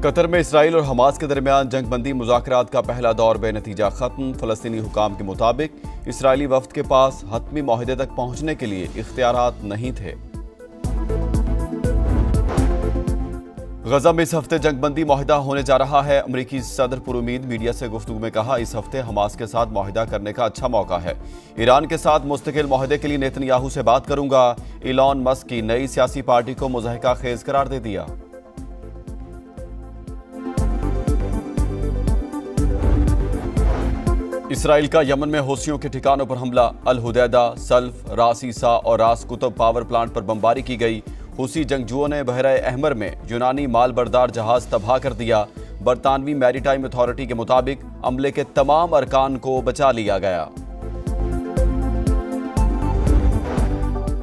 Qatar में Israel और Hamas के दरमियान जंगबंदी मुज़ाकरात का पहला दौर बेनतीजा खत्म। फ़लस्तीनी हुकाम के मुताबिक इसराइली वफ़द के पास हतमी मुआहदे तक पहुंचने के लिए इख्तियारात नहीं थे। गजा में इस हफ्ते जंगबंदी मुआहदा होने जा रहा है। अमरीकी सदर पुरुमीद मीडिया से गुफ्तगू में कहा, इस हफ्ते हमास के साथ मुआहदा करने का अच्छा मौका है। ईरान के साथ मुस्तकिल मुआहदे के लिए नेतन्याहू से बात करूंगा। इलॉन मस्क की नई सियासी पार्टी को मुज़ाहिका खेज करार दे दिया। इसराइल का यमन में हौसियों के ठिकानों पर हमला। अल हुदैदा, सल्फ, रास ईसा और रास कुतुब पावर प्लांट पर बमबारी की गई। हूसी जंगजुओं ने बहरा अहमर में यूनानी माल बरदार जहाज तबाह कर दिया। बरतानवी मैरीटाइम अथॉरिटी के मुताबिक अमले के तमाम अरकान को बचा लिया गया।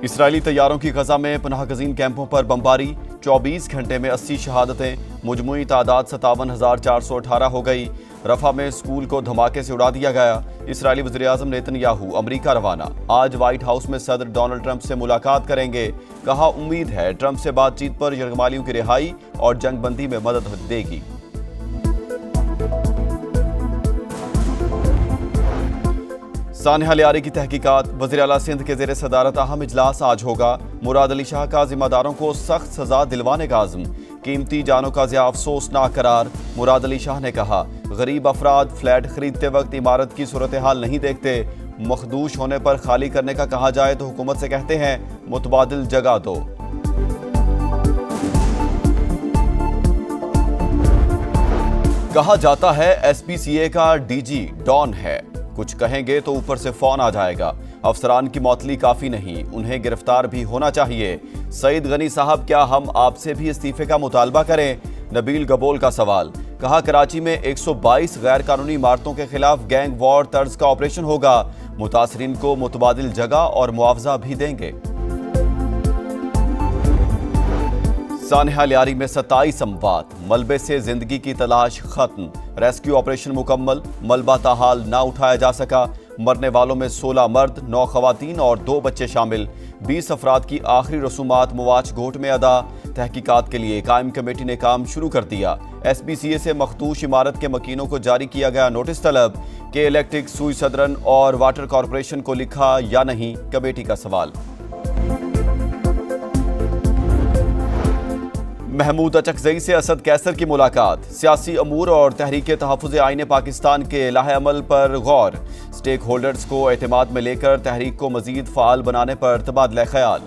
इसराइली तैयारों की गजा में पनाहगज़ीन कैंपों पर बमबारी। 24 घंटे में 80 शहादतें, मुजमुई तादाद 57,418 हो गई। रफा में स्कूल को धमाके से उड़ा दिया गया। इसराइली वज़ीर-ए-आज़म नेतन्याहू अमरीका रवाना। आज व्हाइट हाउस में सदर डोनाल्ड ट्रंप से मुलाकात करेंगे। कहा, उम्मीद है ट्रंप से बातचीत पर यरगमालियों की रिहाई और जंगबंदी में मदद देगी। सानिया लियारी की तहकीकात। वज़ीर आला सिंध के ज़ेरे सदारत अहम इजलास आज होगा। मुराद अली शाह का जिम्मेदारों को सख्त सजा दिलवाने का आज़म। कीमती जानों का ज़िया अफसोसनाक करार। मुराद अली शाह ने कहा, गरीब अफराद फ्लैट खरीदते वक्त इमारत की सूरत हाल नहीं देखते। मखदूश होने पर खाली करने का कहा जाए तो हुकूमत से कहते हैं मुतबादिल जगह दो। कहा जाता है SPCA का DG डॉन है, कुछ कहेंगे तो ऊपर से फोन आ जाएगा। अफसरान की मौतली काफी नहीं, उन्हें गिरफ्तार भी होना चाहिए। सईद गनी साहब, क्या हम आपसे भी इस्तीफे का मुतालबा करें? नबील गबोल का सवाल। कहा, कराची में 122 गैर कानूनी इमारतों के खिलाफ गैंग वॉर तर्ज का ऑपरेशन होगा। मुतासरीन को मुतबादिल जगह और मुआवजा भी देंगे। सानिया लियारी में 27 अमवात। मलबे से जिंदगी की तलाश खत्म। रेस्क्यू ऑपरेशन मुकम्मल। मलबा ताहाल ना उठाया जा सका। मरने वालों में 16 मर्द, 9 खवातीन और 2 बच्चे शामिल। 20 अफराद की आखिरी रसूमात मुवाच घोट में अदा। तहकीकात के लिए कायम कमेटी ने काम शुरू कर दिया। SPCA से मखदूश इमारत के मकीनों को जारी किया गया नोटिस तलब। के इलेक्ट्रिक, सुई सदरन और वाटर कॉरपोरेशन को लिखा या नहीं, कमेटी का सवाल। महमूद अचकजई से असद कैसर की मुलाकात। सियासी अमूर और तहरीक तहफ़्फ़ुज़ आईन पाकिस्तान के लाहे अमल पर गौर। स्टेक होल्डर्स को एतमाद में लेकर तहरीक को मजीद फ़ाल बनाने पर तबादला ख्याल।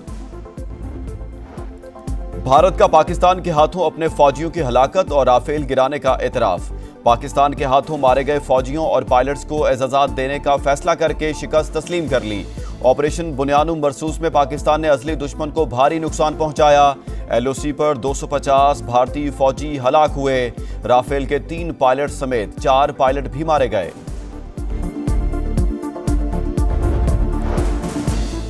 भारत का पाकिस्तान के हाथों अपने फौजियों की हलाकत और राफेल गिराने का एतराफ़। पाकिस्तान के हाथों मारे गए फौजियों और पायलट्स को एजाज़ात देने का फैसला करके शिकस्त तस्लीम कर ली। ऑपरेशन बुनियानुम मरसूस में पाकिस्तान ने असली दुश्मन को भारी नुकसान पहुंचाया। LOC पर 250 भारतीय फौजी हलाक हुए। राफेल के 3 पायलट समेत 4 पायलट भी मारे गए।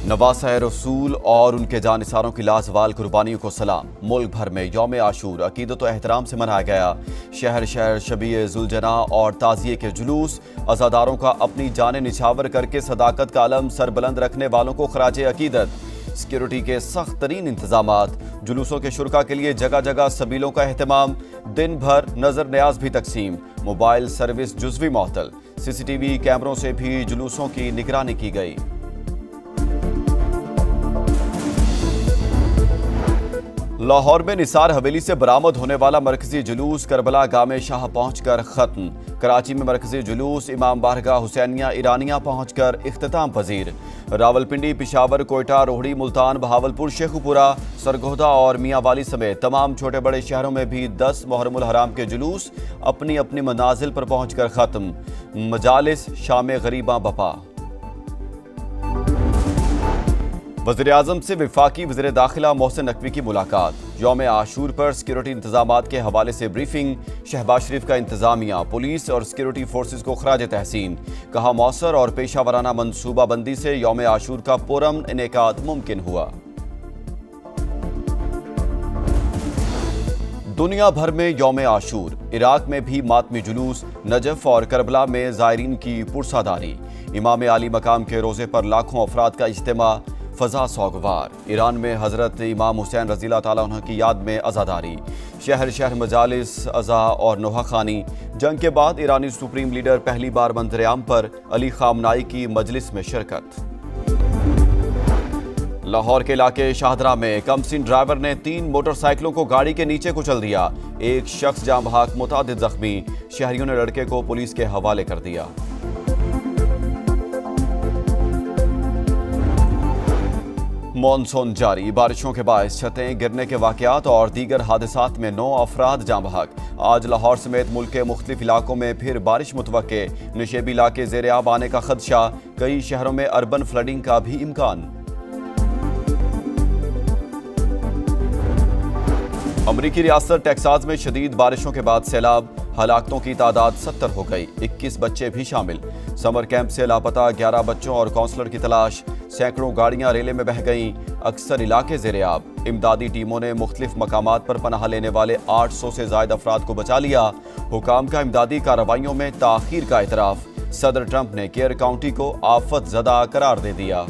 नवासा रसूल और उनके जानिसारों की लाजवाल कुर्बानियों को सलाम। मुल्क भर में यौम आशूर अकीदत व एहतराम से मनाया गया। शहर शहर शबीए जुलजना और ताज़िए के जुलूस। अज़ादारों का अपनी जाने निछावर करके सदाकत का अलम सरबुलंद रखने वालों को खराजे अकीदत। सिक्योरिटी के सख्त तरीन इंतजामात। जुलूसों के शुरका के लिए जगह जगह सबीलों का एहतमाम। दिन भर नजर न्याज भी तकसीम। मोबाइल सर्विस जुज़वी मअतल। CCTV कैमरों से भी जुलूसों की निगरानी की गई। लाहौर में निसार हवेली से बरामद होने वाला मरकजी जुलूस करबला गामे शाह पहुंचकर खत्म। कराची में मरकजी जुलूस इमाम बारगाह हुसैनिया ईरानिया पहुंचकर इख्तिताम पजीर। रावलपिंडी, पिशावर, कोयटा, रोहड़ी, मुल्तान, बहावलपुर, शेखुपुरा, सरगोदा और मियांवाली समेत तमाम छोटे बड़े शहरों में भी 10 मुहर्रमुल हराम के जुलूस अपनी अपनी मनाजिल पर पहुंचकर खत्म। मजालिस शाम गरीबा बपा। वज़ीर-ए-आज़म से वफाकी वज़ीर दाखिला मोहसिन नकवी की मुलाकात। यौम आशूर पर सिक्योरिटी इंतजामात के हवाले से ब्रीफिंग। शहबाज शरीफ का इंतजामिया, पुलिस और सिक्योरिटी फोर्सेस को खराज तहसीन। कहा, मौसर और पेशा वराना मनसूबाबंदी से यौम आशूर का पुरअमन इनेकाद मुमकिन हुआ। दुनिया भर में यौम आशूर। इराक में भी मातमी जुलूस। नजफ और करबला में ज़ायरीन की पुरसादारी। इमाम आली मकाम के रोज़े पर लाखों अफराद का इज्तिमा। फ़ज़ा सौगवार। ईरान में हज़रत इमाम हुसैन रज़ियल्लाहु ताला अन्हु की याद में अज़ादारी। शहर शहर मजालिस अज़ा और नोहा खानी। जंग के बाद ईरानी सुप्रीम लीडर पहली बार मंज़र-ए-आम पर अली ख़ामनाई की मजलिस में शिरकत। लाहौर के इलाके शाहदरा में कमसिन ड्राइवर ने 3 मोटरसाइकिलों को गाड़ी के नीचे कुचल दिया। एक शख्स जाँ बहक, मुतादिद जख्मी। शहरियों ने लड़के को पुलिस के हवाले कर दिया। मॉनसून जारी, बारिशों के बायस छतें गिरने के वाकयात और दीगर हादसात में 9 अफराद जाँ बहक। आज लाहौर समेत मुल्क के मुख्तलिफ इलाकों में फिर बारिश मुतवक्के। निशेबी इलाके ज़ेर-ए-आब आने का खदशा। कई शहरों में अर्बन फ्लडिंग का भी इम्कान। अमरीकी रियासत टेक्सास में शदीद बारिशों के बाद सैलाब। हलाकतों की तादाद 70 हो गई, 21 बच्चे भी शामिल। समर कैंप से लापता 11 बच्चों और काउंसलर की तलाश। सैकड़ों गाड़ियां रेले में बह गईं। अक्सर इलाके ज़ेर-ए-आब। इमदादी टीमों ने मुख्तलिफ मकामात पर पनाह लेने वाले 800 से ज़ायद अफराद को बचा लिया। हुकाम का इमदादी कार्रवाइयों में ताख़ीर का एतराफ़। सदर ट्रंप ने केयर काउंटी को आफत ज़दा करार दे दिया।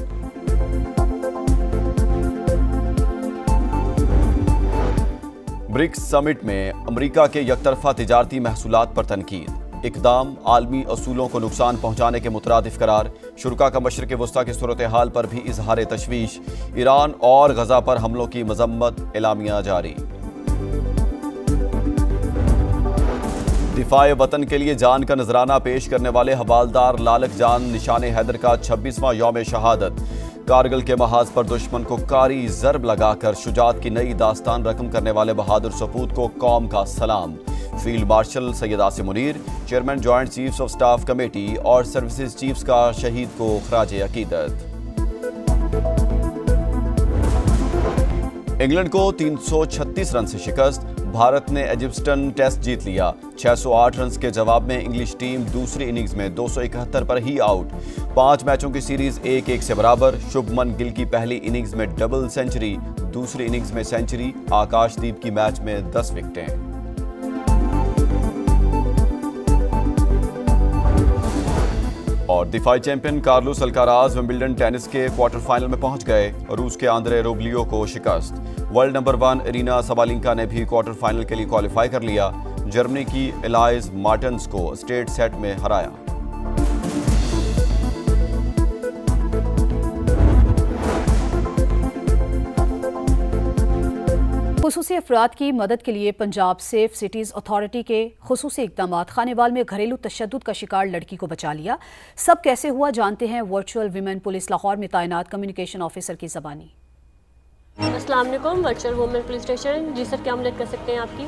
ब्रिक्स समिट में अमरीका के यकतरफा तिजारती महसूलात पर तनकीद। इकदाम आलमी असूलों को नुकसान पहुंचाने के मुतरादिफ करार। शुरका का मशरिक़ वस्ता की सूरत हाल पर भी इजहार तशवीश। ईरान और गजा पर हमलों की मजम्मत। एलामिया जारी। दिफाए वतन के लिए जान का नजराना पेश करने वाले हवालदार लालक जान निशान हैदर का 26वां यौम शहादत। कारगिल के महाज पर दुश्मन को कारी जरब लगाकर शुजात की नई दास्तान रकम करने वाले बहादुर सपूत को कौम का सलाम। Field marshal Syed Asim Munir, chairman joint chiefs of staff committee और सर्विसेज चीफ्स का शहीद को खराज अकीदत। इंग्लैंड को 336 रन से शिकस्त। भारत ने एजिप्टन टेस्ट जीत लिया। 608 रन के जवाब में इंग्लिश टीम दूसरी इनिंग्स में 271 पर ही आउट। 5 मैचों की सीरीज 1-1 से बराबर। शुभमन गिल की पहली इनिंग्स में डबल सेंचुरी, दूसरी इनिंग्स में सेंचुरी। आकाशदीप की मैच में 10 विकेटें। और दिफाई champion Carlos Alcaraz Wimbledon tennis के क्वार्टर फाइनल में पहुंच गए। रूस के आंद्रे रूबलियो को शिकस्त। वर्ल्ड नंबर 1 एरिना सबालिंका ने भी क्वार्टर फाइनल के लिए क्वालिफाई कर लिया। जर्मनी की एलाइज मार्टन्स को स्ट्रेट सेट में हराया। खुसूसी अफराद की मदद के लिए पंजाब सेफ सिटीज़ अथॉरिटी के खुसूसी इक़दामात। खानेवाल में घरेलू तशद्दुद का शिकार लड़की को बचा लिया। सब कैसे हुआ जानते हैं वर्चुअल वीमेन पुलिस लाहौर में तैनात कम्युनिकेशन ऑफिसर की ज़बानी। अस्सलाम वालेकुम, वर्चुअल वुमेन पुलिस स्टेशन। जी सर, क्या मदद कर सकते हैं आपकी?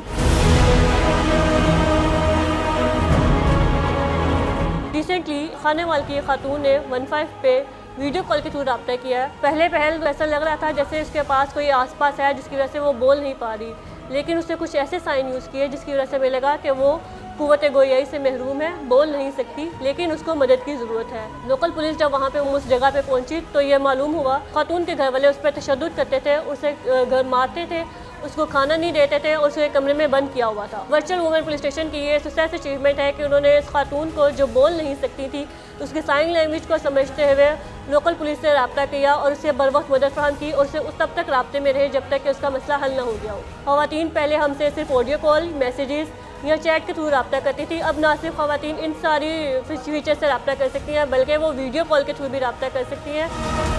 रिसेंटली खानेवाल की खातून ने 15 पे वीडियो कॉल के थ्रू रब्ता किया है। पहले पहल तो ऐसा लग रहा था जैसे इसके पास कोई आसपास है जिसकी वजह से वो बोल नहीं पा रही, लेकिन उसने कुछ ऐसे साइन यूज़ किए जिसकी वजह से हमें लगा कि वो कुव्वत गोयाई से महरूम है, बोल नहीं सकती, लेकिन उसको मदद की ज़रूरत है। लोकल पुलिस जब वहाँ पे उस जगह पे पहुँची तो ये मालूम हुआ खातून के घर वाले उस पर तशद्दुद करते थे, उसे घर मारते थे, उसको खाना नहीं देते थे और उसे कमरे में बंद किया हुआ था। वर्चुअल वुमेन पुलिस स्टेशन की ये सक्सेस अचीवमेंट है कि उन्होंने इस खातून को जो बोल नहीं सकती थी उसकी साइन लैंग्वेज को समझते हुए लोकल पुलिस से रब्ता किया और उसे बर वक्त मदद फराहम की और उसे उस तब तक रब्ते में रहे जब तक कि उसका मसला हल ना हो गया हो। ख़वातीन पहले हमसे सिर्फ ऑडियो कॉल, मैसेजेस या चैट के थ्रू रब्ता करती थी। अब ना सिर्फ ख़वातीन इन सारी फीचर से रब्ता कर सकती हैं बल्कि वो वीडियो कॉल के थ्रू भी रब्ता कर सकती हैं।